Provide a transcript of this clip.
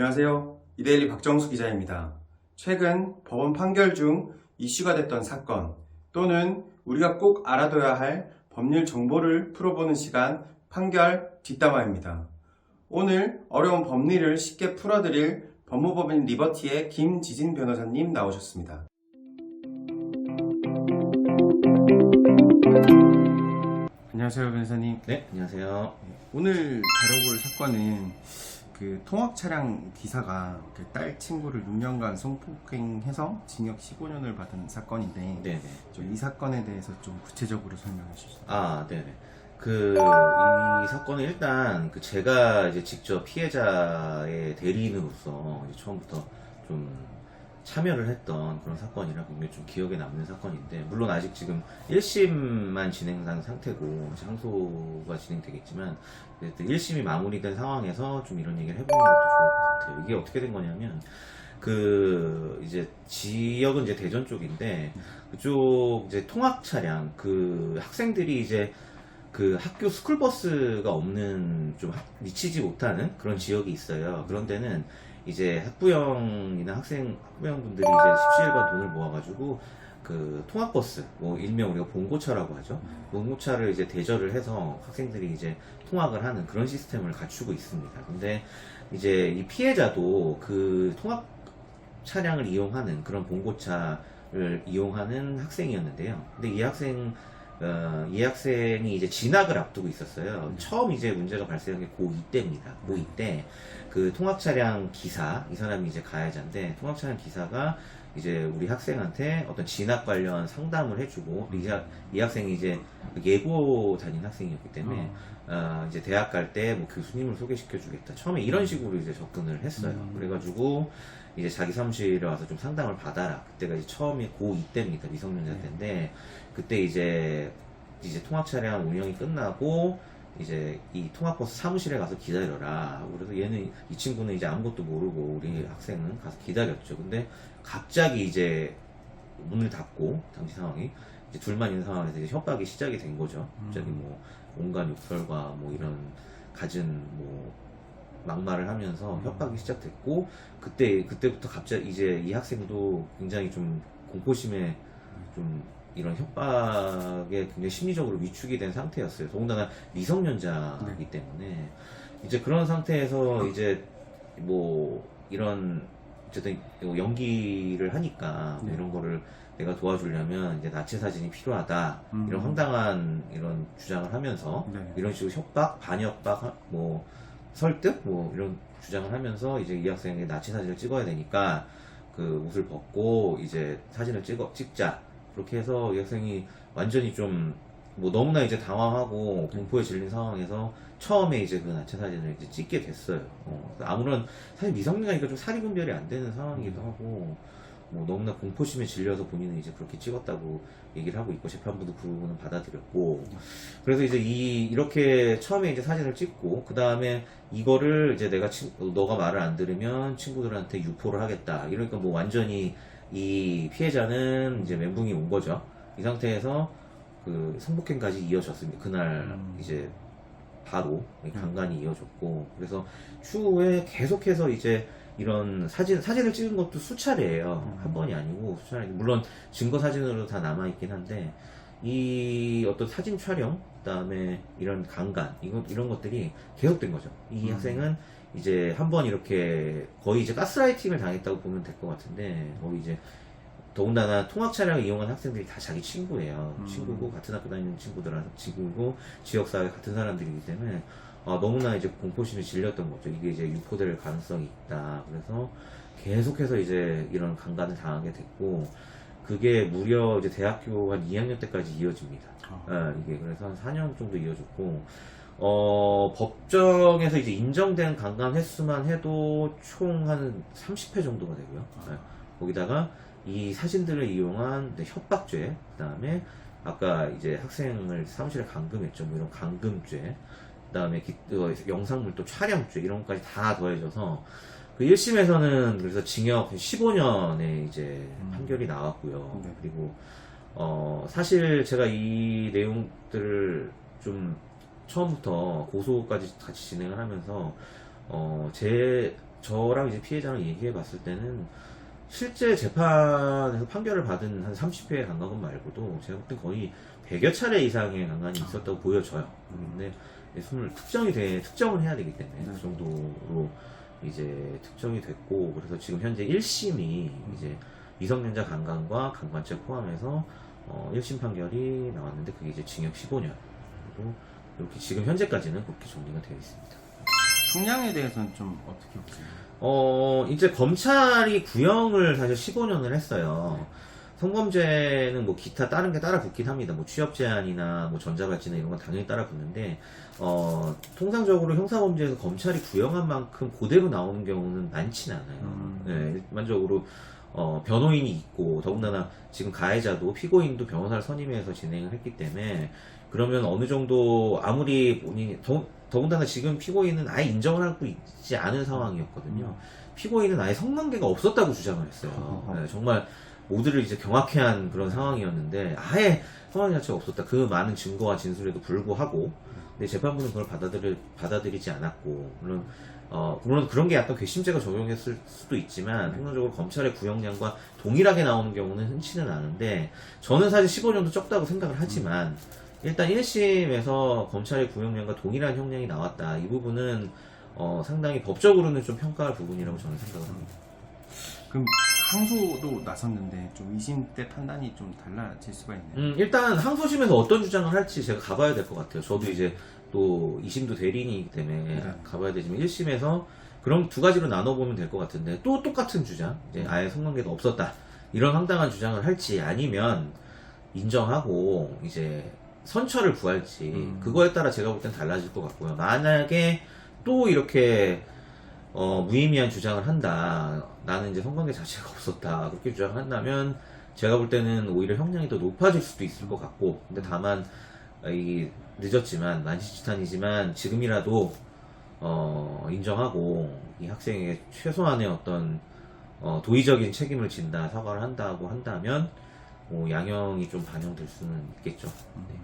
안녕하세요. 이데일리 박정수 기자입니다. 최근 법원 판결 중 이슈가 됐던 사건 또는 우리가 꼭 알아둬야 할 법률 정보를 풀어보는 시간 판결 뒷담화입니다. 오늘 어려운 법리를 쉽게 풀어드릴 법무법인 리버티의 김지진 변호사님 나오셨습니다. 안녕하세요, 변호사님. 네, 안녕하세요. 오늘 다뤄볼 사건은 통학 차량 기사가 딸 친구를 6년간 성폭행해서 징역 15년을 받은 사건인데, 네네. 이 사건에 대해서 좀 구체적으로 설명해 주시죠. 네네. 이 사건은 일단 제가 이제 직접 피해자의 대리인으로서 이제 처음부터 좀 참여를 했던 그런 사건이라 굉장히 좀 기억에 남는 사건인데, 물론 아직 지금 1심만 진행한 상태고 항소가 진행되겠지만 1심이 마무리된 상황에서 좀 이런 얘기를 해보는 것도 좋을 것 같아요. 이게 어떻게 된 거냐면 이제 지역은 이제 대전 쪽인데, 그쪽 이제 통학 차량 학생들이 이제 학교 스쿨버스가 없는 좀 미치지 못하는 그런 지역이 있어요. 그런 데는 이제 학부형이나 학부형분들이 이제 17일간 돈을 모아가지고 통학버스, 일명 우리가 봉고차라고 하죠. 봉고차를 이제 대절을 해서 학생들이 이제 통학을 하는 그런 시스템을 갖추고 있습니다. 근데 이제 이 피해자도 통학 차량을 이용하는 그런 봉고차를 이용하는 학생이었는데요. 근데 이 학생이 이제 진학을 앞두고 있었어요. 처음 이제 문제가 발생한 게 고2 때입니다. 고2 때 통학차량 기사, 이 사람이 이제 가해자인데, 통학차량 기사가 이제 우리 학생한테 어떤 진학 관련 상담을 해주고, 이 학생이 이제 예고 다닌 학생이었기 때문에 이제 대학 갈 때 교수님을 소개시켜주겠다. 처음에 이런 식으로 이제 접근을 했어요. 그래가지고 이제 자기 사무실에 와서 좀 상담을 받아라. 그때가 이제 처음에 고2 때입니다. 미성년자 때인데, 그때 이제 통학차량 운영이 끝나고 이제 이 통학버스 사무실에 가서 기다려라. 그래서 이 친구는 이제 아무것도 모르고 우리 학생은 가서 기다렸죠. 근데 갑자기 이제 문을 닫고, 당시 상황이 이제 둘만 있는 상황에서 이제 협박이 시작이 된 거죠. 갑자기 온갖 욕설과 이런 갖은 막말을 하면서 협박이 시작됐고, 그때부터 갑자기 이제 이 학생도 굉장히 좀 공포심에 좀 이런 협박에 굉장히 심리적으로 위축이 된 상태였어요. 더군다나 미성년자이기 때문에 이제 그런 상태에서 이제 이런 어쨌든 연기를 하니까 이런 거를 내가 도와주려면 이제 나체 사진이 필요하다, 이런 황당한 이런 주장을 하면서 이런 식으로 협박, 반협박, 설득 이런 주장을 하면서 이제 이 학생이 나체 사진을 찍어야 되니까 옷을 벗고 이제 사진을 찍자. 그렇게 해서 이 학생이 완전히 좀 너무나 이제 당황하고 공포에 질린 상황에서 처음에 이제 나체 사진을 이제 찍게 됐어요. 아무런, 사실 미성년자니까 좀 사리 분별이 안 되는 상황이기도 하고, 너무나 공포심에 질려서 본인은 이제 그렇게 찍었다고 얘기를 하고 있고, 재판부도 그 부분은 받아들였고, 그래서 이제 이렇게 처음에 이제 사진을 찍고, 그 다음에 이거를 이제 너가 말을 안 들으면 친구들한테 유포를 하겠다. 이러니까 완전히 이 피해자는 이제 멘붕이 온 거죠. 이 상태에서 성폭행까지 이어졌습니다. 그날 이제 바로 강간이 이어졌고, 그래서 추후에 계속해서 이제 이런 사진을 찍은 것도 수차례예요. 한 번이 아니고 수차례. 물론 증거 사진으로 다 남아 있긴 한데, 이 어떤 사진 촬영, 그다음에 이런 강간, 이런 것들이 계속된 거죠. 이 학생은 이제 한번 이렇게 거의 이제 가스라이팅을 당했다고 보면 될 것 같은데, 거기 이제 더군다나 통학 차량을 이용한 학생들이 다 자기 친구예요. 친구고, 같은 학교 다니는 친구고, 지역사회 같은 사람들이기 때문에 너무나 이제 공포심에 질렸던 거죠. 이게 이제 유포될 가능성이 있다. 그래서 계속해서 이제 이런 강간을 당하게 됐고, 그게 무려 이제 대학교 한 2학년 때까지 이어집니다. 이게 그래서 한 4년 정도 이어졌고, 법정에서 이제 인정된 강간 횟수만 해도 총 한 30회 정도가 되고요. 거기다가 이 사진들을 이용한 협박죄, 그 다음에 아까 이제 학생을 사무실에 감금했죠. 이런 감금죄, 그 다음에 영상물 또 촬영죄, 이런 것까지 다 더해져서 1심에서는 그래서 징역 15년의 이제 판결이 나왔고요. 그리고 사실 제가 이 내용들을 좀 처음부터 고소까지 같이 진행을 하면서 제 저랑 이제 피해자랑 얘기해 봤을 때는 실제 재판에서 판결을 받은 한 30회에 간간 것 말고도 제가 볼 때 거의 100여 차례 이상의 간간이 있었다고 보여져요. 근데 특정을 해야 되기 때문에 그 정도로 이제 특정이 됐고, 그래서 지금 현재 1심이 이제 미성년자 강간과 강간죄 포함해서 1심 판결이 나왔는데 그게 이제 징역 15년. 이렇게 지금 현재까지는 그렇게 정리가 되어 있습니다. 형량에 대해서는 좀 어떻게 보세요? 이제 검찰이 구형을 사실 15년을 했어요. 성범죄는 뭐 기타 다른 게 따라 붙긴 합니다. 뭐 취업 제한이나 뭐 전자발찌나 이런 건 당연히 따라 붙는데, 통상적으로 형사범죄에서 검찰이 구형한 만큼 그대로 나오는 경우는 많진 않아요. 네, 일반적으로 변호인이 있고, 더군다나 지금 가해자도 피고인도 변호사를 선임해서 진행을 했기 때문에, 그러면 어느 정도 아무리 본인이 더군다나 지금 피고인은 아예 인정을 하고 있지 않은 상황이었거든요. 피고인은 아예 성관계가 없었다고 주장을 했어요. 네, 정말 모두를 이제 경악해한 그런 상황이었는데 아예 성관계 자체가 없었다. 그 많은 증거와 진술에도 불구하고, 근데 재판부는 그걸 받아들이지 않았고, 물론 그런 게 약간 괘씸죄가 적용했을 수도 있지만 통상적으로 검찰의 구형량과 동일하게 나오는 경우는 흔치는 않은데, 저는 사실 15년도 적다고 생각을 하지만 일단 1심에서 검찰의 구형량과 동일한 형량이 나왔다. 이 부분은 상당히 법적으로는 좀 평가할 부분이라고 저는 생각을 합니다. 그럼 항소도 나섰는데 좀 2심 때 판단이 좀 달라질 수가 있나요? 일단 항소심에서 어떤 주장을 할지 제가 가봐야 될 것 같아요. 저도 이제 또 2심도 대리인이기 때문에 가봐야 되지만 1심에서 그럼 두 가지로 나눠보면 될 것 같은데, 또 똑같은 주장, 이제 아예 성관계가 없었다, 이런 황당한 주장을 할지, 아니면 인정하고 이제 선처를 구할지, 그거에 따라 제가 볼 땐 달라질 것 같고요. 만약에 또 이렇게 무의미한 주장을 한다, 나는 이제 성관계 자체가 없었다, 그렇게 주장을 한다면 제가 볼 때는 오히려 형량이 더 높아질 수도 있을 것 같고, 근데 다만 이 늦었지만 만시지탄이지만 지금이라도 인정하고 이 학생에게 최소한의 어떤 도의적인 책임을 진다, 사과를 한다고 한다면 양형이 좀 반영될 수는 있겠죠. 네.